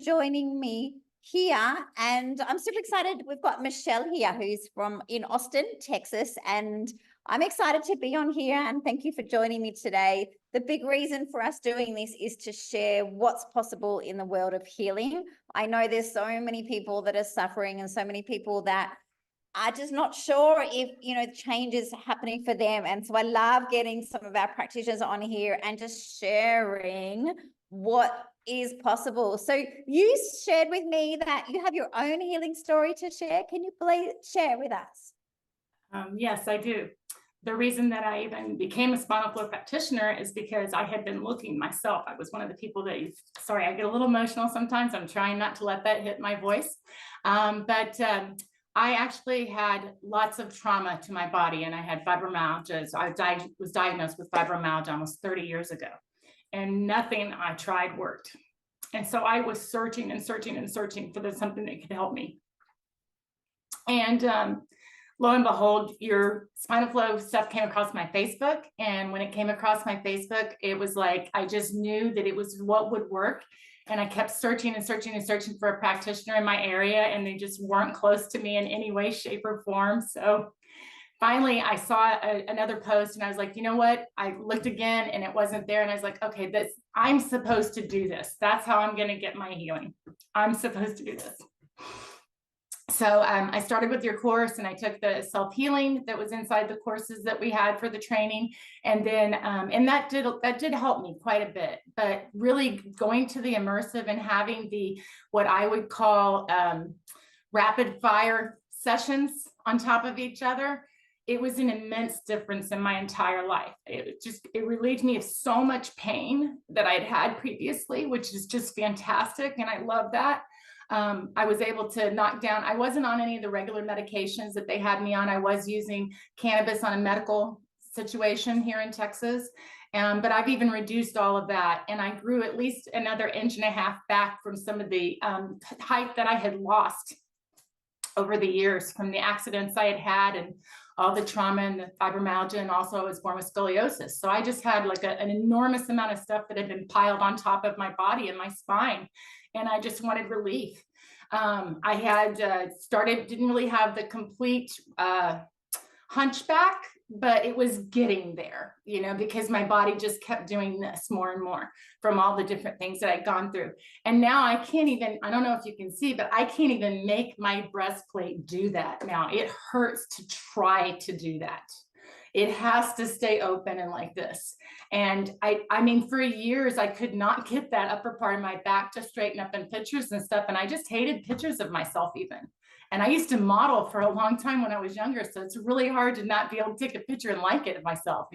joining me here. And I'm super excited. We've got Michelle here, who's in Austin, Texas. And I'm excited to be on here. And thank you for joining me today. The big reason for us doing this is to share what's possible in the world of healing. I know there's so many people that are suffering and so many people that are just not sure if, change is happening for them. And so I love getting some of our practitioners on here and just sharing what is possible. So you shared with me that you have your own healing story to share. Can you please share with us? Yes, I do. The reason that I even became a spinal fluid practitioner is because I had been looking myself. I was one of the people that sorry, I get a little emotional sometimes. I'm trying not to let that hit my voice. I actually had lots of trauma to my body, and I had fibromyalgia. So I was diagnosed with fibromyalgia almost 30 years ago, and nothing I tried worked. And so I was searching and searching and searching for something that could help me. And lo and behold, your spinal flow stuff came across my Facebook. And when it came across my Facebook, it was like, I just knew that it was what would work. And I kept searching and searching and searching for a practitioner in my area, and they just weren't close to me in any way, shape, or form. So finally, I saw another post, and I was like, you know what? I looked again, and it wasn't there. And I was like, okay, I'm supposed to do this. That's how I'm going to get my healing. I'm supposed to do this. So I started with your course, and I took the self-healing that was inside the courses that we had for the training. And then, and that did help me quite a bit, but really going to the immersive and having what I would call rapid fire sessions on top of each other, it was an immense difference in my entire life. It relieved me of so much pain that I'd had previously, which is just fantastic. And I love that. I was able to knock down, I wasn't on any of the regular medications that they had me on. I was using cannabis on a medical situation here in Texas. But I've even reduced all of that. And I grew at least another 1.5 inches back from some of the height that I had lost over the years from the accidents I had had and all the trauma and the fibromyalgia. And also I was born with scoliosis. So I just had like an enormous amount of stuff that had been piled on top of my body and my spine. And I just wanted relief. I had didn't really have the complete hunchback, but it was getting there, because my body just kept doing this more and more from all the different things that I'd gone through. And now I don't know if you can see, but I can't even make my breastplate do that now. It hurts to try to do that. It has to stay open and like this. And I mean, for years, I could not get that upper part of my back to straighten up in pictures and stuff. And I just hated pictures of myself even. And I used to model for a long time when I was younger. So it's really hard to not be able to take a picture and like it of myself,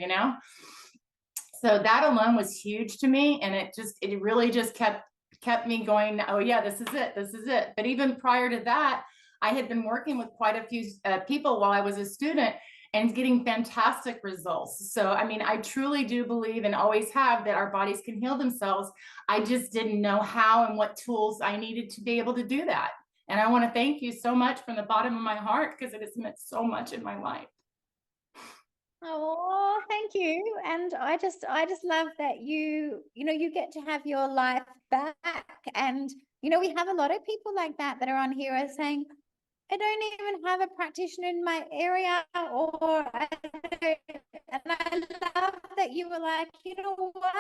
So that alone was huge to me. And it really just kept me going, oh yeah, this is it. This is it. But even prior to that, I had been working with quite a few people while I was a student and getting fantastic results. So, I mean, I truly do believe and always have that our bodies can heal themselves. I just didn't know how and what tools I needed to be able to do that. And I want to thank you so much from the bottom of my heart, because it has meant so much in my life. Oh, thank you. And I just love that you get to have your life back. And, we have a lot of people like that are on here saying, I don't even have a practitioner in my area, and I love that you were like, you know what?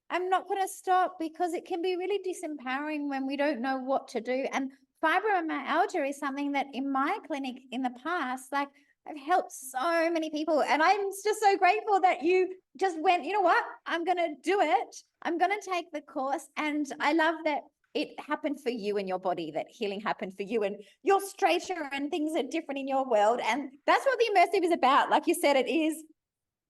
I'm not going to stop, because it can be really disempowering when we don't know what to do. And fibromyalgia is something that in my clinic in the past, like, I've helped so many people, and I'm just so grateful that you just went, you know what? I'm going to do it. I'm going to take the course. And I love that it happened for you in your body, that healing happened for you, and you're straighter and things are different in your world. And that's what the immersive is about. Like you said,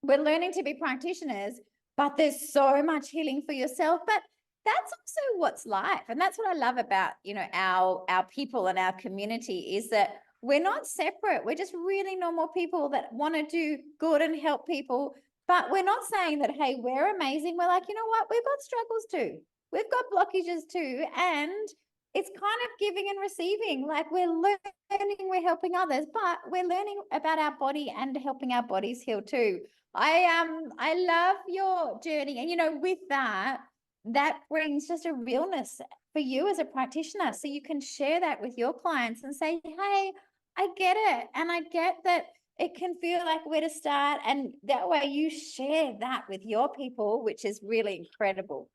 we're learning to be practitioners, but there's so much healing for yourself. But that's also what's life. And that's what I love about, our people and our community, is that we're not separate. We're just really normal people that want to do good and help people. But we're not saying that, hey, we're amazing. We're like, you know what? We've got struggles too. We've got blockages too. And it's kind of giving and receiving. Like, we're learning, we're helping others, but we're learning about our body and helping our bodies heal too. I love your journey. And, with that, that brings just a realness for you as a practitioner. So you can share that with your clients and say, hey, I get it. And I get that it can feel like where to start. And that way you share that with your people, which is really incredible.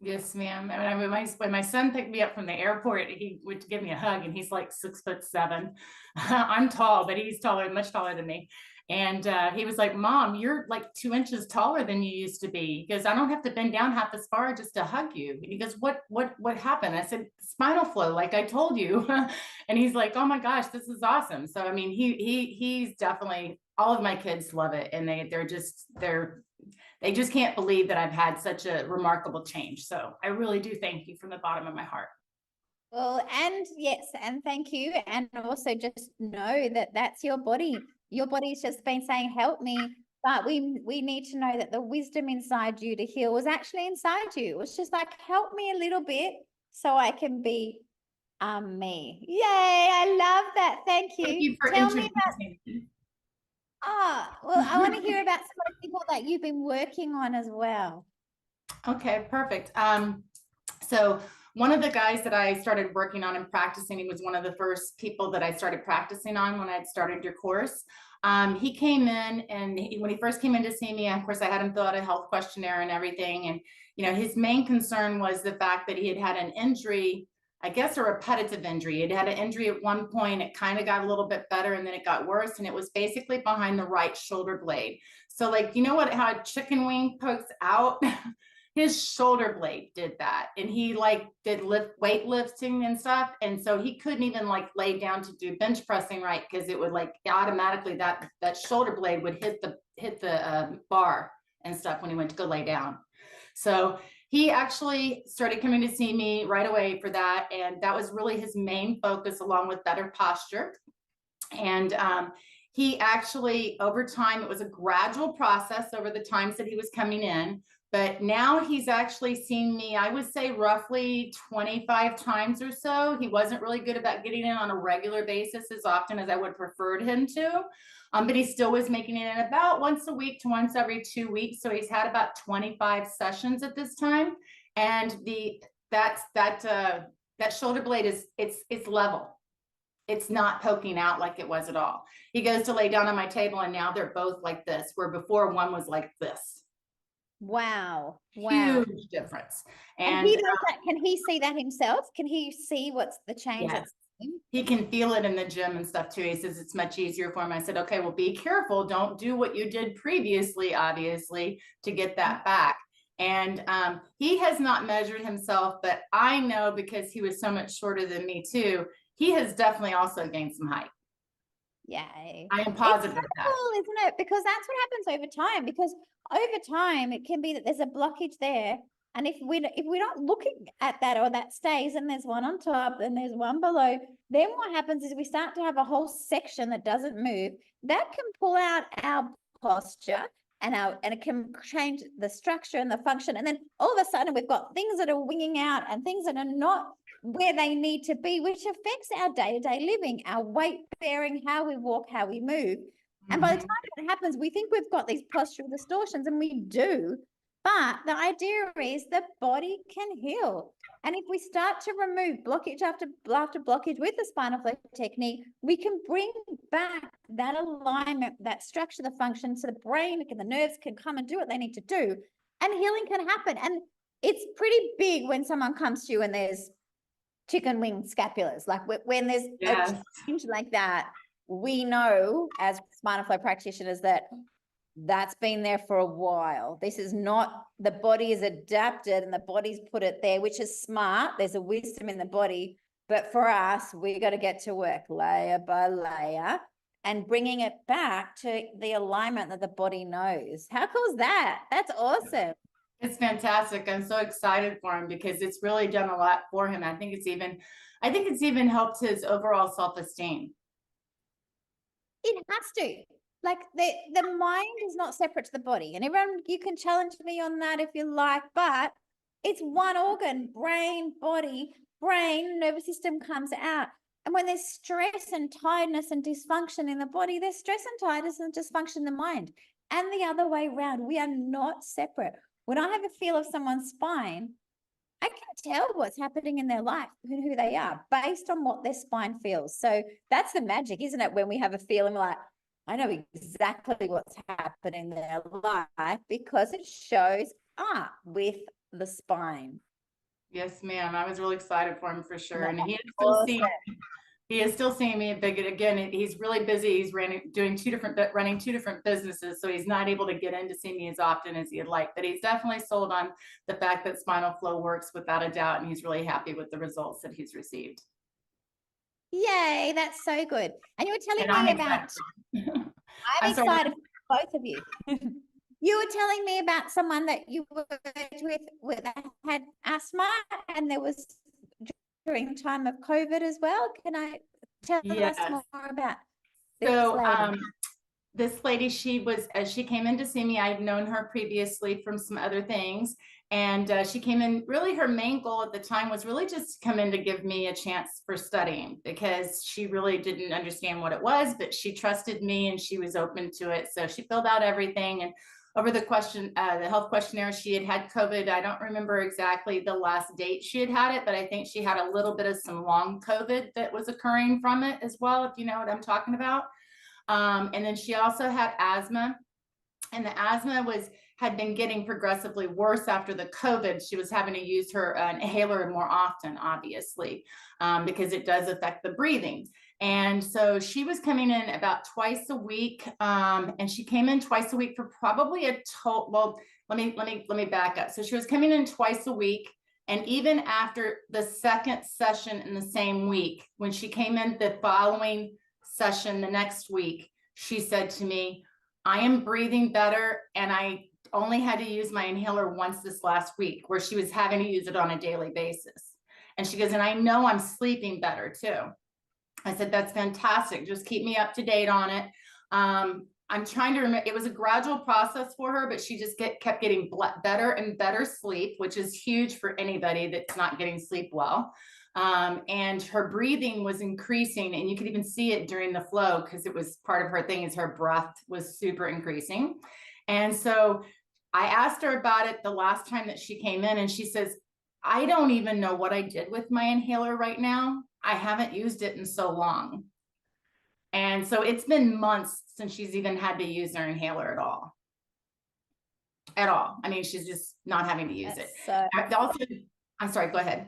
Yes, ma'am. And when my son picked me up from the airport, he would give me a hug, and he's like 6'7". I'm tall, but he's much taller than me. And he was like, "Mom, you're like 2 inches taller than you used to be." Because I don't have to bend down half as far just to hug you. He goes, "What happened?" I said, "Spinal flow, like I told you." And he's like, "Oh my gosh, this is awesome." So I mean, he's definitely, all of my kids love it, and they just can't believe that I've had such a remarkable change. So I really do thank you from the bottom of my heart. Well, and yes, and thank you. And also just know that that's your body. Your body's just been saying, help me. But we need to know that the wisdom inside you to heal was actually inside you. It was just like, help me a little bit so I can be me. Yay, I love that. Thank you. Thank you for Tell me about, introducing me. well, I want to hear about some of the people that you've been working on as well. Okay, perfect. So one of the guys that I started working on and practicing, he was one of the first people that I started practicing on when I had started your course. He came in, and when he first came in to see me, of course, I had him fill out a health questionnaire and everything. And, you know, his main concern was the fact that he had had an injury, I guess a repetitive injury. He'd had an injury at one point, it kind of got a little bit better, and then it got worse. And it was basically behind the right shoulder blade. So like, you know what, how a chicken wing pokes out? His shoulder blade did that, and he like did weightlifting and stuff, and so he couldn't even like lay down to do bench pressing right, because it would like automatically that shoulder blade would hit the bar and stuff when he went to go lay down. So he actually started coming to see me right away for that, and that was really his main focus, along with better posture. And he actually, over time, it was a gradual process over the times that he was coming in. But now he's actually seen me, I would say roughly 25 times or so. He wasn't really good about getting in on a regular basis as often as I would have preferred him to. But he still was making it in about once a week to once every 2 weeks. So he's had about 25 sessions at this time. And that shoulder blade it's level. It's not poking out like it was at all. He goes to lay down on my table, and now they're both like this, where before one was like this. Wow. Huge difference. And he does that. Can he see that himself? Can he see what's the change? Yes. He can feel it in the gym and stuff too. He says it's much easier for him. I said, okay, well, be careful. Don't do what you did previously, obviously, to get that back. And he has not measured himself, but I know, because he was so much shorter than me too, he has definitely also gained some height. Yay. I am positive of that. Cool, isn't it? Because that's what happens over time. Because over time, it can be that there's a blockage there. And if we're not looking at that, or that stays, and there's one on top and there's one below, then what happens is we start to have a whole section that doesn't move. That can pull out our posture, and it can change the structure and the function. And then all of a sudden we've got things that are winging out and things that are not where they need to be, which affects our day-to-day living, our weight bearing, how we walk, how we move. And by the time it happens, we think we've got these postural distortions, and we do. But the idea is the body can heal. And if we start to remove blockage after blockage with the spinal flow technique, we can bring back that alignment, that structure, the function, so the brain and the nerves can come and do what they need to do, and healing can happen. And it's pretty big when someone comes to you and there's chicken wing scapulars. Like when there's a change like that, we know as spinal flow practitioners that that's been there for a while. This is not, the body is adapted and the body's put it there, which is smart. There's a wisdom in the body. But for us, we got to get to work layer by layer and bringing it back to the alignment that the body knows. How cool is that? That's awesome. It's fantastic. I'm so excited for him, because it's really done a lot for him. I think it's even helped his overall self-esteem. It has to. Like the mind is not separate to the body. And everyone, you can challenge me on that if you like, but it's one organ, brain, body, brain, nervous system comes out. And when there's stress and tiredness and dysfunction in the body, there's stress and tiredness and dysfunction in the mind. And the other way around, we are not separate. when I have a feel of someone's spine, I can tell what's happening in their life and who they are based on what their spine feels. So that's the magic, isn't it? When we have a feeling like, I know exactly what's happening in their life because it shows up with the spine. Yes, ma'am. I was really excited for him for sure. And he is still Awesome. seeing, he is still seeing me, but again, he's really busy. He's running two different businesses. So he's not able to get in to see me as often as he'd like, but he's definitely sold on the fact that spinal flow works without a doubt. And he's really happy with the results that he's received. Yay, that's so good. And you were telling And me I'm about, excited. I'm I'm sorry. excited for both of you. You were telling me about someone that you worked with that had asthma, and there was during time of COVID as well. Can I tell Yes. us more about this So lady? this lady, she was, as she came in to see me, I'd known her previously from some other things. And she came in, really her main goal at the time was really just to come in to give me a chance for studying, because she really didn't understand what it was, but she trusted me and she was open to it. So she filled out everything. And over the health questionnaire, she had COVID. I don't remember exactly the last date she had it, but I think she had a little bit of some long COVID that was occurring from it as well, if you know what I'm talking about. And then she also had asthma, and the asthma had been getting progressively worse after the COVID. She was having to use her inhaler more often, obviously, because it does affect the breathing. And so she was coming in about twice a week, and she came in twice a week for probably a total. Well, let me back up. So she was coming in twice a week. And even after the second session in the same week, when she came in the following session the next week, she said to me, I am breathing better, and I only had to use my inhaler once this last week, where she was having to use it on a daily basis. And she goes, and I know I'm sleeping better too. I said, that's fantastic. Just keep me up to date on it. I'm trying to remember, it was a gradual process for her, but she just kept getting better and better sleep, which is huge for anybody that's not getting sleep well. And her breathing was increasing, and you could even see it during the flow, because it was part of her thing, is her breath was super increasing. And so I asked her about it the last time that she came in, and she says, I don't even know what I did with my inhaler right now. I haven't used it in so long. And so it's been months since she's even had to use her inhaler at all. I mean, she's just not having to use it. Also, I'm sorry, go ahead.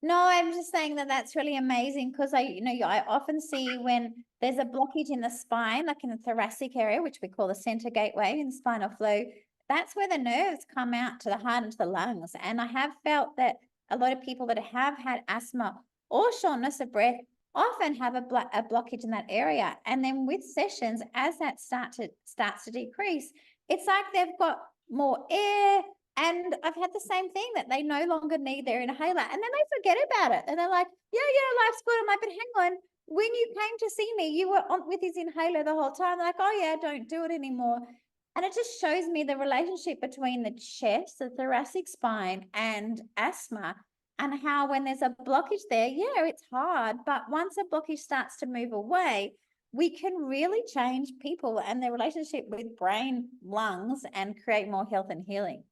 No, I'm just saying that that's really amazing, because I often see when there's a blockage in the spine, like in the thoracic area, which we call the center gateway in spinal flow, that's where the nerves come out to the heart and to the lungs. And I have felt that a lot of people that have had asthma or shortness of breath often have a blockage in that area. And then with sessions, as that starts to decrease, it's like they've got more air. And I've had the same thing, that they no longer need their inhaler, and then they forget about it. And they're like, yeah, life's good. I'm like, but hang on, when you came to see me, you were on with his inhaler the whole time. They're like, oh yeah, don't do it anymore. And it just shows me the relationship between the chest, the thoracic spine, and asthma, and how when there's a blockage there, yeah, it's hard. But once a blockage starts to move away, we can really change people and their relationship with brain, lungs, and create more health and healing.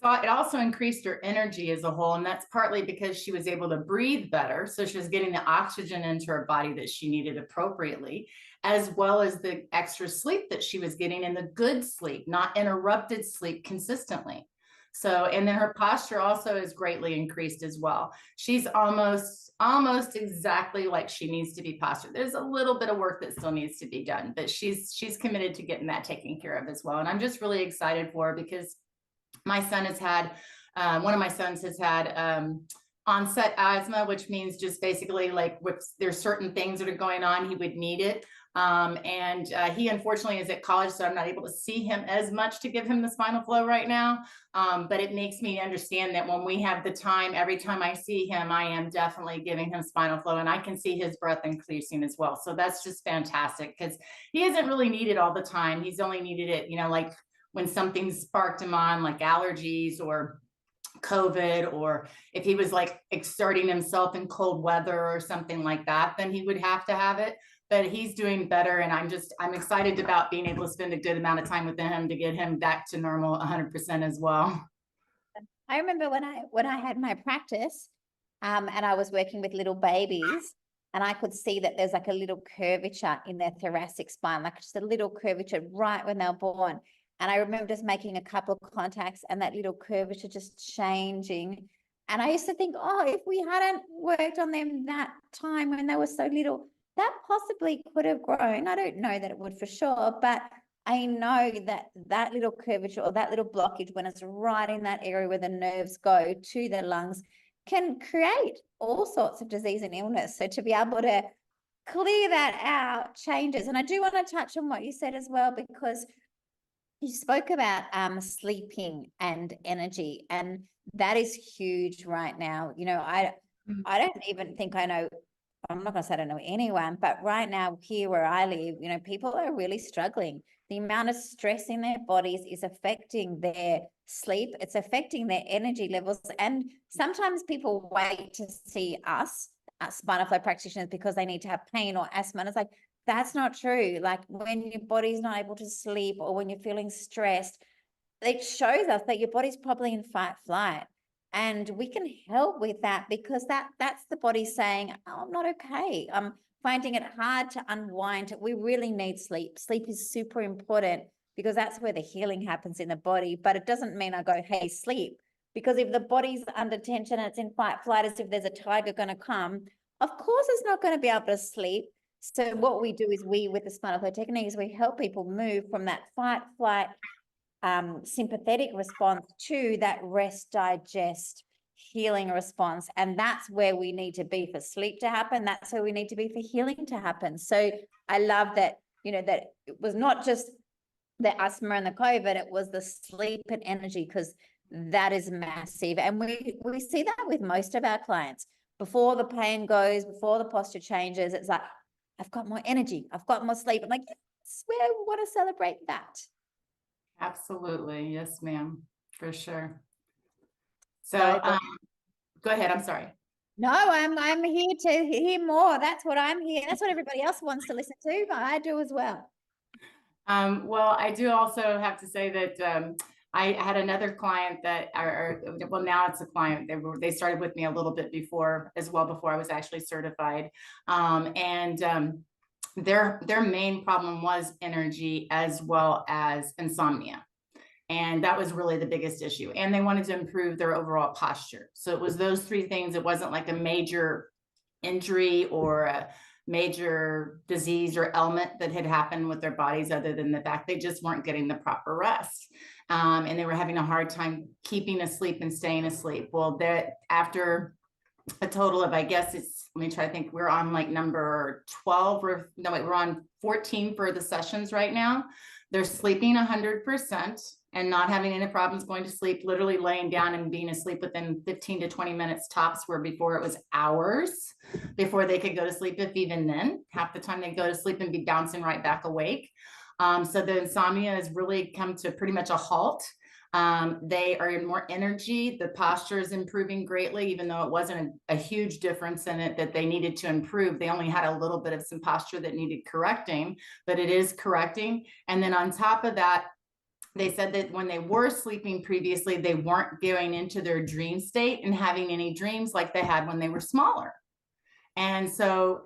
It also increased her energy as a whole, and that's partly because she was able to breathe better. So she was getting the oxygen into her body that she needed appropriately, as well as the extra sleep that she was getting, and the good sleep, not interrupted sleep, consistently. So, and then her posture also is greatly increased as well. She's almost exactly like she needs to be postured. There's a little bit of work that still needs to be done, but she's committed to getting that taken care of as well. And I'm just really excited for her, because my son has had, one of my sons has had onset asthma, which means just basically like there's certain things that are going on, he would need it. And he unfortunately is at college, so I'm not able to see him as much to give him the spinal flow right now. But it makes me understand that when we have the time, every time I see him, I am definitely giving him spinal flow, and I can see his breath increasing as well. So that's just fantastic, because he hasn't really needed all the time. He's only needed it, like when something sparked him on, like allergies or COVID, or if he was like exerting himself in cold weather or something like that, then he would have to have it. but he's doing better. And I'm excited about being able to spend a good amount of time with him to get him back to normal 100% as well. I remember when I had my practice, and I was working with little babies, and I could see that there's like a little curvature in their thoracic spine, like just a little curvature right when they're born. And I remember just making a couple of contacts and that little curvature just changing. And I used to think, oh, if we hadn't worked on them that time when they were so little, that possibly could have grown. I don't know that it would for sure, but I know that that little curvature or that little blockage, when it's right in that area where the nerves go to the lungs, can create all sorts of disease and illness. So to be able to clear that out changes. And I do want to touch on what you said as well, because you spoke about sleeping and energy, and that is huge right now. You know, I don't even think I know, I'm not going to say I don't know anyone, but right now here where I live, you know, people are really struggling. The amount of stress in their bodies is affecting their sleep. It's affecting their energy levels. And sometimes people wait to see us, spinal flow practitioners, because they need to have pain or asthma. And it's like, that's not true. Like when your body's not able to sleep or when you're feeling stressed, it shows us that your body's probably in fight flight. And we can help with that, because that's the body saying, oh, I'm not okay. I'm finding it hard to unwind. We really need sleep. Sleep is super important, because that's where the healing happens in the body. But it doesn't mean I go, hey, sleep. Because if the body's under tension and it's in fight flight, as if there's a tiger going to come, of course it's not going to be able to sleep. So what we do is with the spinal flow techniques, we help people move from that fight flight sympathetic response to that rest, digest, healing response. And that's where we need to be for sleep to happen. That's where we need to be for healing to happen. So I love that, you know, that it was not just the asthma and the COVID, it was the sleep and energy, because that is massive. And we see that with most of our clients. Before the pain goes, before the posture changes, it's like, I've got more energy, I've got more sleep. I'm like, yes, we want to celebrate that. Absolutely. Yes, ma'am. For sure. So, go ahead. I'm sorry. No, I'm here to hear more. That's what I'm here. That's what everybody else wants to listen to, but I do as well. Well, I do also have to say that I had another client that well, now it's a client. They started with me a little bit before as well, before I was actually certified. Their main problem was energy as well as insomnia. And that was really the biggest issue. And they wanted to improve their overall posture. So it was those three things. It wasn't like a major injury or a major disease or ailment that had happened with their bodies, other than the fact they just weren't getting the proper rest. And they were having a hard time keeping asleep and staying asleep. Well, that after a total of, I guess it's, let me try to think, we're on like number 12 or no, wait, we're on 14 for the sessions right now. They're sleeping 100% and not having any problems going to sleep, literally laying down and being asleep within 15 to 20 minutes tops, where before it was hours before they could go to sleep, if even then. Half the time they go to sleep and be bouncing right back awake. So the insomnia has really come to pretty much a halt. They are in more energy. The posture is improving greatly, even though it wasn't a huge difference in it that they needed to improve. They only had a little bit of some posture that needed correcting, but it is correcting. And then on top of that, they said that when they were sleeping previously, they weren't going into their dream state and having any dreams like they had when they were smaller. And so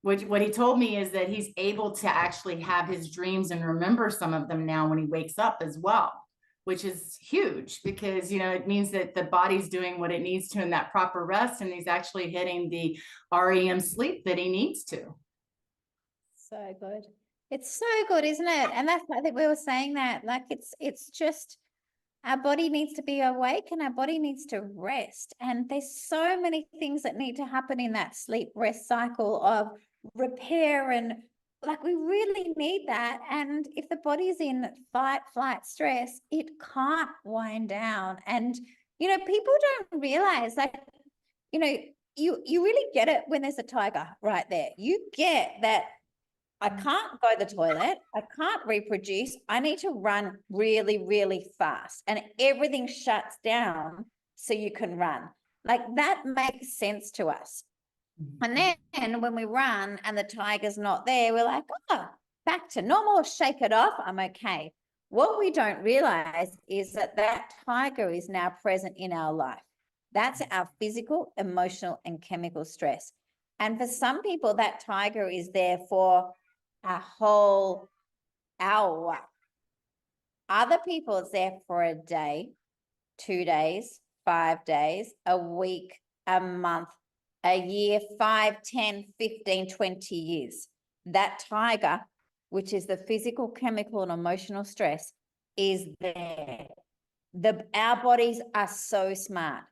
what he told me is that he's able to actually have his dreams and remember some of them now when he wakes up as well, which is huge, because, you know, it means that the body's doing what it needs to in that proper rest, and he's actually hitting the REM sleep that he needs to. So good. It's so good, isn't it? And that's, I think we were saying that, like, it's just, our body needs to be awake and our body needs to rest. And there's so many things that need to happen in that sleep rest cycle of repair, and like, we really need that. And if the body's in fight, flight, stress, it can't wind down. And, you know, people don't realize, like, you know, you really get it when there's a tiger right there. You get that I can't go to the toilet, I can't reproduce, I need to run really, really fast, and everything shuts down so you can run. Like, that makes sense to us. And then when we run and the tiger's not there, we're like, oh, back to normal, shake it off, I'm okay. What we don't realize is that that tiger is now present in our life. That's our physical, emotional, and chemical stress. And for some people, that tiger is there for a whole hour. Other people, it's there for a day, 2 days, 5 days, a week, a month, a year, 5, 10, 15, 20 years. That tiger, which is the physical, chemical, and emotional stress, is there. Our bodies are so smart,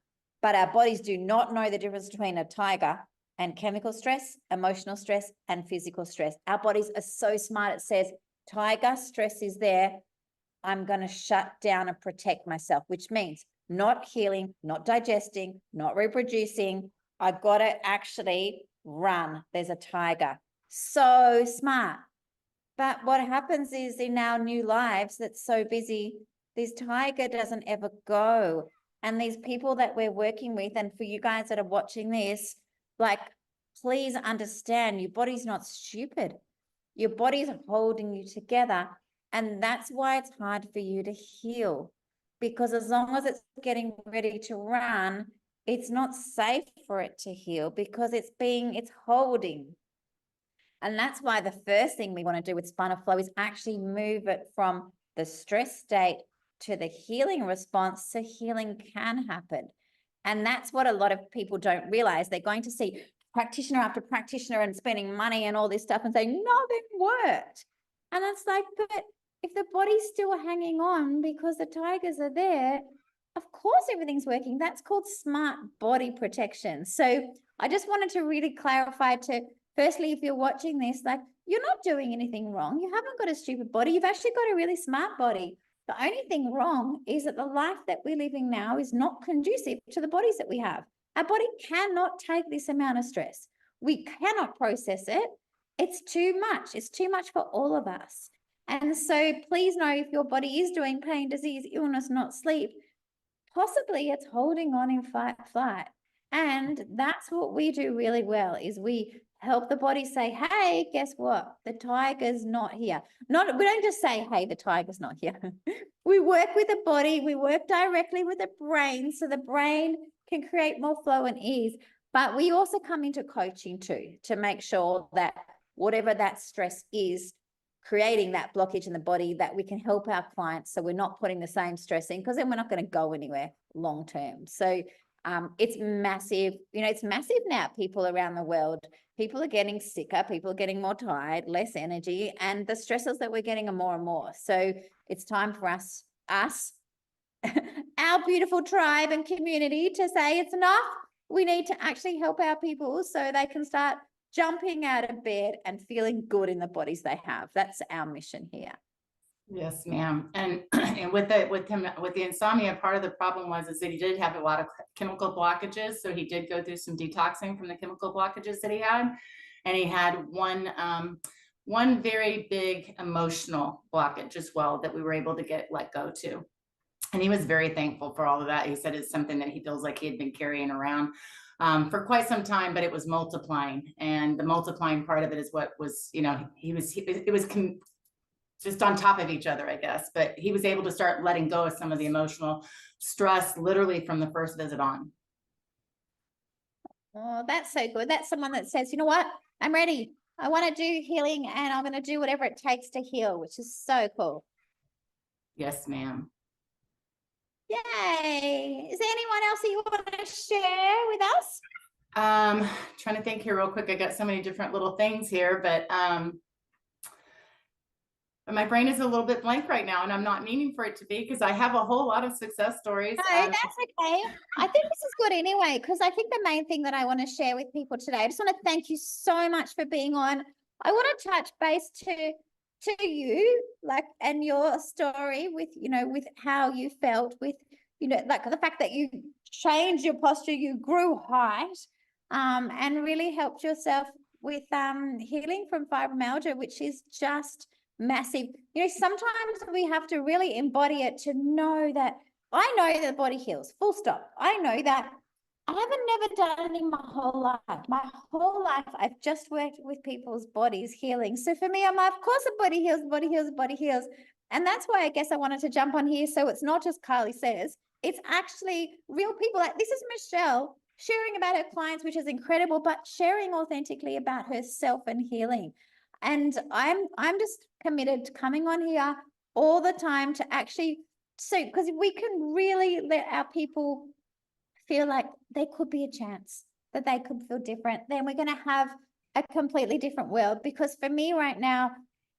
but our bodies do not know the difference between a tiger and chemical stress, emotional stress, and physical stress. Our bodies are so smart. It says, tiger, stress is there. I'm going to shut down and protect myself, which means not healing, not digesting, not reproducing. I got to actually run. There's a tiger. So smart. But what happens is in our new lives that's so busy, this tiger doesn't ever go. And these people that we're working with, and for you guys that are watching this, like, please understand your body's not stupid. Your body's holding you together. And that's why it's hard for you to heal. Because as long as it's getting ready to run, it's not safe for it to heal because it's holding. And that's why the first thing we want to do with spinal flow is actually move it from the stress state to the healing response so healing can happen. And that's what a lot of people don't realize. They're going to see practitioner after practitioner and spending money and all this stuff and saying, nothing worked. And it's like, but if the body's still hanging on because the tigers are there, of course everything's working. That's called smart body protection. So I just wanted to really clarify to, firstly, if you're watching this, like, you're not doing anything wrong. You haven't got a stupid body. You've actually got a really smart body. The only thing wrong is that the life that we're living now is not conducive to the bodies that we have. Our body cannot take this amount of stress. We cannot process it. It's too much. It's too much for all of us. And so please know if your body is doing pain, disease, illness, not sleep, possibly it's holding on in fight, flight. And that's what we do really well is we help the body say, hey, guess what? The tiger's not here. We don't just say, hey, the tiger's not here. We work with the body. We work directly with the brain so the brain can create more flow and ease. But we also come into coaching too to make sure that whatever that stress is, creating that blockage in the body, that we can help our clients so we're not putting the same stress in, because then we're not going to go anywhere long term. So it's massive. It's massive now. People around the world, people are getting sicker, people are getting more tired, less energy, and the stresses that we're getting are more and more. So it's time for us, our beautiful tribe and community, to say it's enough. We need to actually help our people so they can start jumping out of bed and feeling good in the bodies they have. That's our mission here. Yes, ma'am. And with the insomnia, part of the problem is that he did have a lot of chemical blockages. So he did go through some detoxing from the chemical blockages that he had. And he had one very big emotional blockage as well that we were able to let go to. And he was very thankful for all of that. He said it's something that he feels like he had been carrying around for quite some time, but it was multiplying. And the multiplying part of it is what was, it was just on top of each other, I guess. But he was able to start letting go of some of the emotional stress literally from the first visit on. Oh, that's so good. That's someone that says, you know what, I'm ready. I want to do healing and I'm going to do whatever it takes to heal, which is so cool. Yes, ma'am. Yay. Is there anyone else that you want to share with us? Trying to think here real quick. I got so many different little things here, but my brain is a little bit blank right now, and I'm not meaning for it to be because I have a whole lot of success stories. No, that's okay. I think this is good anyway, because I think the main thing that I want to share with people today, I just want to thank you so much for being on. I want to touch base to you, and your story with, with how you felt with, like the fact that you changed your posture, you grew height, and really helped yourself with healing from fibromyalgia, which is just massive. Sometimes we have to really embody it to know that I know that the body heals, full stop. I know that I haven't never done it in my whole life. My whole life, I've just worked with people's bodies healing. So for me, I'm like, of course, the body heals, the body heals, the body heals. And that's why I guess I wanted to jump on here. So it's not just Carly says, it's actually real people. Like this is Michelle sharing about her clients, which is incredible, but sharing authentically about herself and healing. And I'm just committed to coming on here all the time to actually, so because we can really let our people feel like there could be a chance that they could feel different, then we're going to have a completely different world. Because for me right now,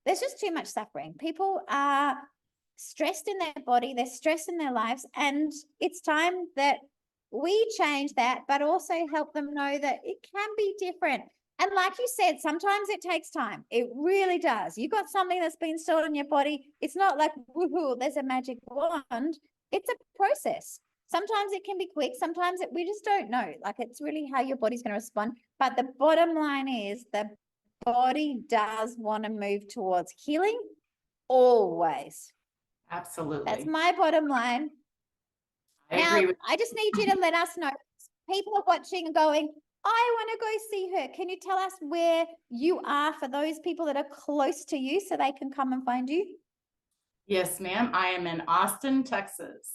there's just too much suffering. People are stressed in their body, they're stressed in their lives, and it's time that we change that, but also help them know that it can be different. And like you said, sometimes it takes time. It really does. You got something that's been stored in your body. It's not like, woohoo, there's a magic wand. It's a process. Sometimes it can be quick. Sometimes we just don't know. Like it's really how your body's going to respond. But the bottom line is the body does want to move towards healing always. Absolutely. That's my bottom line. I Now, agree with I just need you to let us know. People are watching and going, I want to go see her. Can you tell us where you are for those people that are close to you so they can come and find you? Yes, ma'am. I am in Austin, Texas.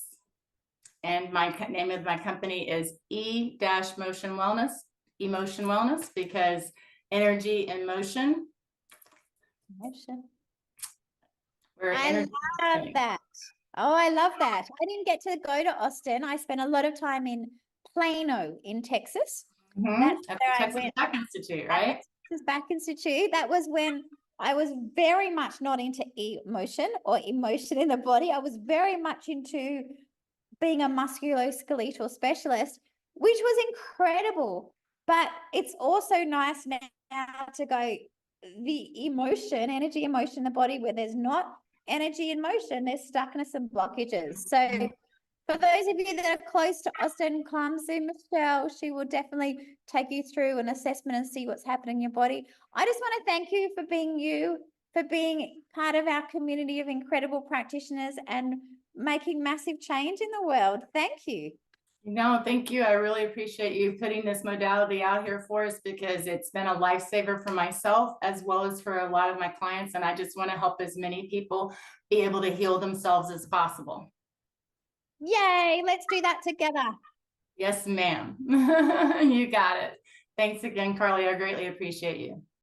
And my name of my company is E-Motion Wellness, Emotion Wellness, because energy and motion. Motion. We're I energy love that. Oh, I love that. I didn't get to go to Austin. I spent a lot of time in Plano in Texas. That's At where the I Texas went. Back Institute, right? Texas Back Institute. That was when I was very much not into emotion or emotion in the body. I was very much into being a musculoskeletal specialist, which was incredible. But it's also nice now to go the emotion, energy, emotion in the body where there's not energy in motion, there's stuckness and blockages. So for those of you that are close to Austin, come see Michelle. She will definitely take you through an assessment and see what's happening in your body. I just want to thank you for being you, for being part of our community of incredible practitioners and making massive change in the world. Thank you. No, thank you. I really appreciate you putting this modality out here for us because it's been a lifesaver for myself as well as for a lot of my clients. And I just want to help as many people be able to heal themselves as possible. Yay, let's do that together. Yes, ma'am. You got it. Thanks again, Carly. I greatly appreciate you.